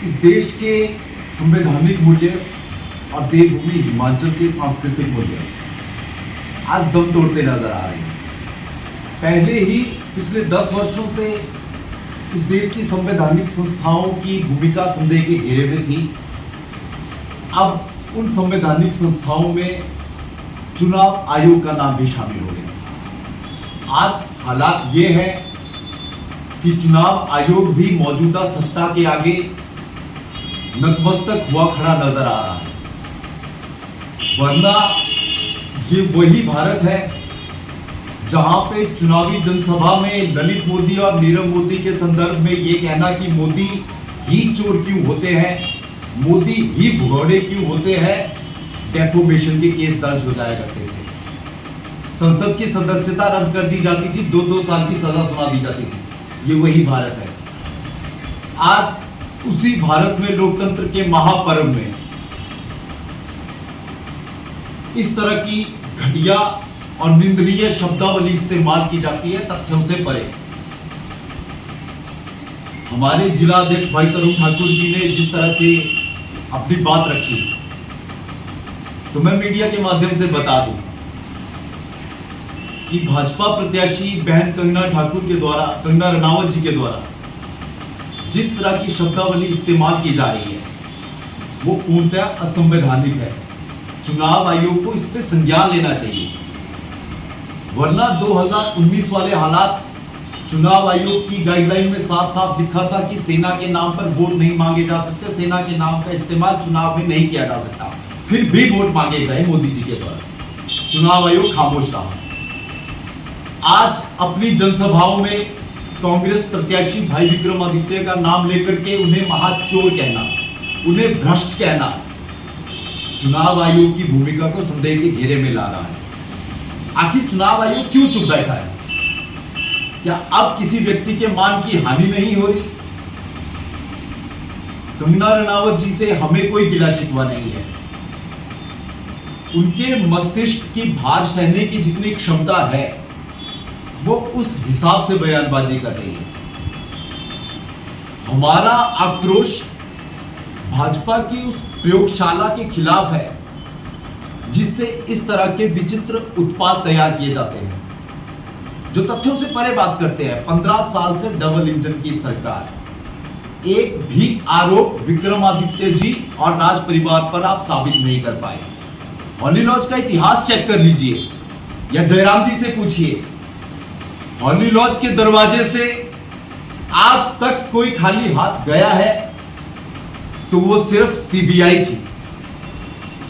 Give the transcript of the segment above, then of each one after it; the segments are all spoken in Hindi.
इस देश के संवैधानिक मूल्य और देवभूमि हिमाचल के सांस्कृतिक मूल्य आज दम तोड़ते नजर आ रहे हैं। पहले ही पिछले 10 वर्षों से इस देश की संवैधानिक संस्थाओं की भूमिका संदेह के घेरे में थी। अब उन संवैधानिक संस्थाओं में चुनाव आयोग का नाम भी शामिल हो गया। आज हालात ये है कि चुनाव आयोग भी मौजूदा सत्ता के आगे नतमस्तक हुआ खड़ा नजर आ रहा है, वरना ये वही भारत है जहां पे चुनावी जनसभा में ललित मोदी और नीरव मोदी के संदर्भ में ये कहना कि मोदी ही चोर क्यों होते हैं, मोदी ही भगौड़े क्यों होते हैं, डेफोमेशन के केस दर्ज हो जाया करते थे। संसद की सदस्यता रद्द कर दी जाती थी, 2-2 साल की सजा सुना दी जाती थी। ये वही भारत है। आज उसी भारत में लोकतंत्र के महापर्व में इस तरह की घटिया और निंदनीय शब्दावली इस्तेमाल की जाती है, तथ्यों से परे। हमारे जिला अध्यक्ष भाई तरुण ठाकुर जी ने जिस तरह से अपनी बात रखी, तो मैं मीडिया के माध्यम से बता दूं कि भाजपा प्रत्याशी बहन कंगना रनावत जी के द्वारा जिस तरह की शब्दावली इस्तेमाल की जा रही है वो पूर्णतः असंवैधानिक है। चुनाव आयोग को इस पे संज्ञान लेना चाहिए, वरना 2019 वाले हालात, चुनाव आयोग की गाइडलाइन में साफ साफ लिखा था कि सेना के नाम पर वोट नहीं मांगे जा सकते, सेना के नाम का इस्तेमाल चुनाव में नहीं किया जा सकता। फिर भी वोट मांगे गए मोदी जी के द्वारा, चुनाव आयोग खामोश रहा। आज अपनी जनसभाओं में कांग्रेस प्रत्याशी भाई विक्रमादित्य का नाम लेकर के उन्हें महाचोर कहना, उन्हें भ्रष्ट कहना, चुनाव आयोग की भूमिका को संदेह के घेरे में ला रहा है। आखिर चुनाव आयोग क्यों चुप बैठा है? क्या अब किसी व्यक्ति के मान की हानि नहीं हो रही? कंगना रनावत जी से हमें कोई गिला शिकवा नहीं है। उनके मस्तिष्क की भार सहने की जितनी क्षमता है वो उस हिसाब से बयानबाजी कर रही है। हमारा आक्रोश भाजपा की उस प्रयोगशाला के खिलाफ है जिससे इस तरह के विचित्र उत्पाद तैयार किए जाते हैं, जो तथ्यों से परे बात करते हैं। 15 साल से डबल इंजन की सरकार, एक भी आरोप विक्रमादित्य जी और राज परिवार पर आप साबित नहीं कर पाए। हॉली लॉज का इतिहास चेक कर लीजिए या जयराम जी से पूछिए, हॉली लॉज के दरवाजे से आज तक कोई खाली हाथ गया है तो वो सिर्फ सीबीआई थी।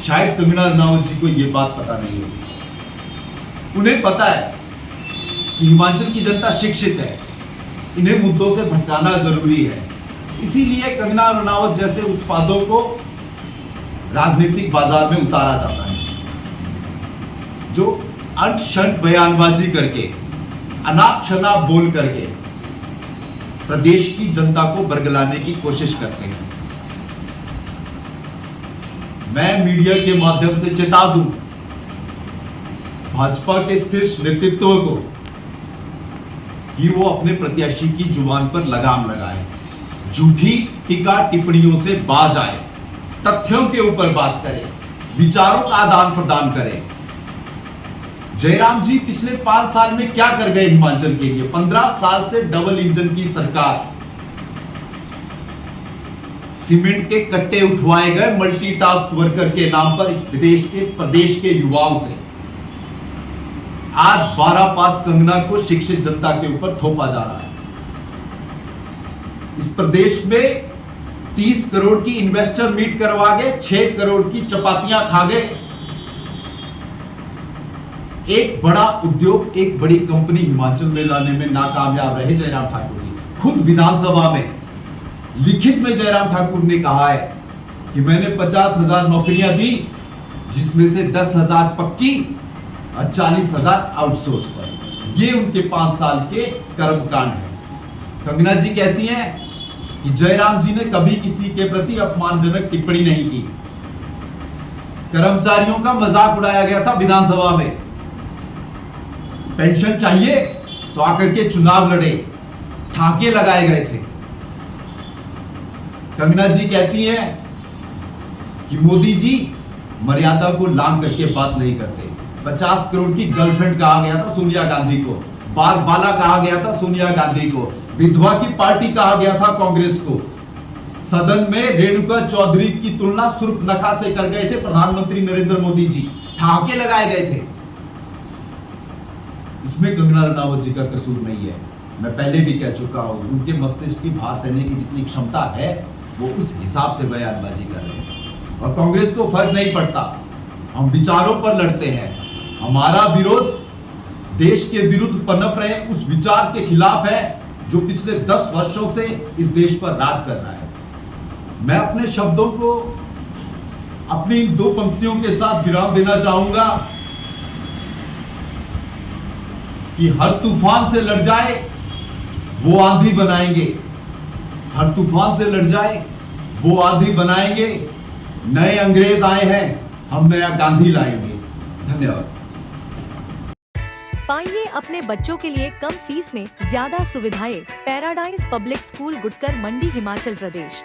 शायद कंगना रनावत जी को यह बात पता नहीं होगी। उन्हें पता है कि हिमाचल की जनता शिक्षित है, इन्हें मुद्दों से भटकाना जरूरी है। इसीलिए कंगना रनावत जैसे उत्पादों को राजनीतिक बाजार में उतारा जाता है, जो अंट शंट बयानबाजी करके, अनाप शनाप बोल करके प्रदेश की जनता को बरगलाने की कोशिश करते हैं। मैं मीडिया के माध्यम से चेता दूं भाजपा के शीर्ष नेतृत्व को कि वो अपने प्रत्याशी की जुबान पर लगाम लगाए, झूठी टीका टिप्पणियों से बाज आए, तथ्यों के ऊपर बात करें, विचारों का आदान प्रदान करें। जयराम जी पिछले 5 साल में क्या कर गए हिमाचल के लिए? 15 साल से डबल इंजन की सरकार, सीमेंट के कट्टे उठवाए गए मल्टीटास्क वर्कर के नाम पर इस देश के प्रदेश के युवाओं से। आज 12 पास कंगना को शिक्षित जनता के ऊपर थोपा जा रहा है। इस प्रदेश में 30 करोड़ की इन्वेस्टर मीट करवा गए, 6 करोड़ की चपातियां खा गए। एक बड़ा उद्योग, एक बड़ी कंपनी हिमाचल में लाने में नाकामयाब रहे जयराम ठाकुर जी। खुद विधानसभा में लिखित में जयराम ठाकुर ने कहा है कि मैंने 50,000 नौकरियां दी, जिसमें से 10,000 पक्की और 40,000 आउटसोर्स पर। ये उनके 5 साल के कर्मकांड है। कंगना जी कहती हैं कि जयराम जी ने कभी किसी के प्रति अपमानजनक टिप्पणी नहीं की। कर्मचारियों का मजाक उड़ाया गया था विधानसभा में। पेंशन चाहिए तो आकर के चुनाव लड़े, ठाके लगाए गए थे। कंगना जी कहती हैं कि मोदी जी मर्यादा को लांघ करके बात नहीं करते। 50 करोड़ की गर्लफ्रेंड कहा गया था सोनिया गांधी को, बार बाला कहा गया था सोनिया गांधी को, विधवा की पार्टी कहा गया था कांग्रेस को। सदन में रेणुका चौधरी की तुलना सुर्पनखा से कर गए थे प्रधानमंत्री नरेंद्र मोदी जी, ठहाके लगाए गए थे। इसमें कंगना रनावत जी का कसूर नहीं है। मैं पहले भी कह चुका हूं, उनके मस्तिष्क की भार सहने की जितनी क्षमता है वो उस हिसाब से बयानबाजी कर रहे हैं। और कांग्रेस को फर्क नहीं पड़ता, हम विचारों पर लड़ते हैं। हमारा विरोध देश के विरुद्ध पनप रहे उस विचार के खिलाफ है जो पिछले 10 वर्षों से इस देश पर राज कर रहा है। मैं अपने शब्दों को अपनी इन 2 पंक्तियों के साथ विराम देना चाहूंगा कि हर तूफान से लड़ जाए वो आंधी बनाएंगे, हर तूफान से लड़ जाए वो आंधी बनाएंगे। नए अंग्रेज आए हैं, हम नया गांधी लाएंगे। धन्यवाद। पाइए अपने बच्चों के लिए कम फीस में ज्यादा सुविधाएं। पैराडाइज पब्लिक स्कूल, गुटकर मंडी, हिमाचल प्रदेश।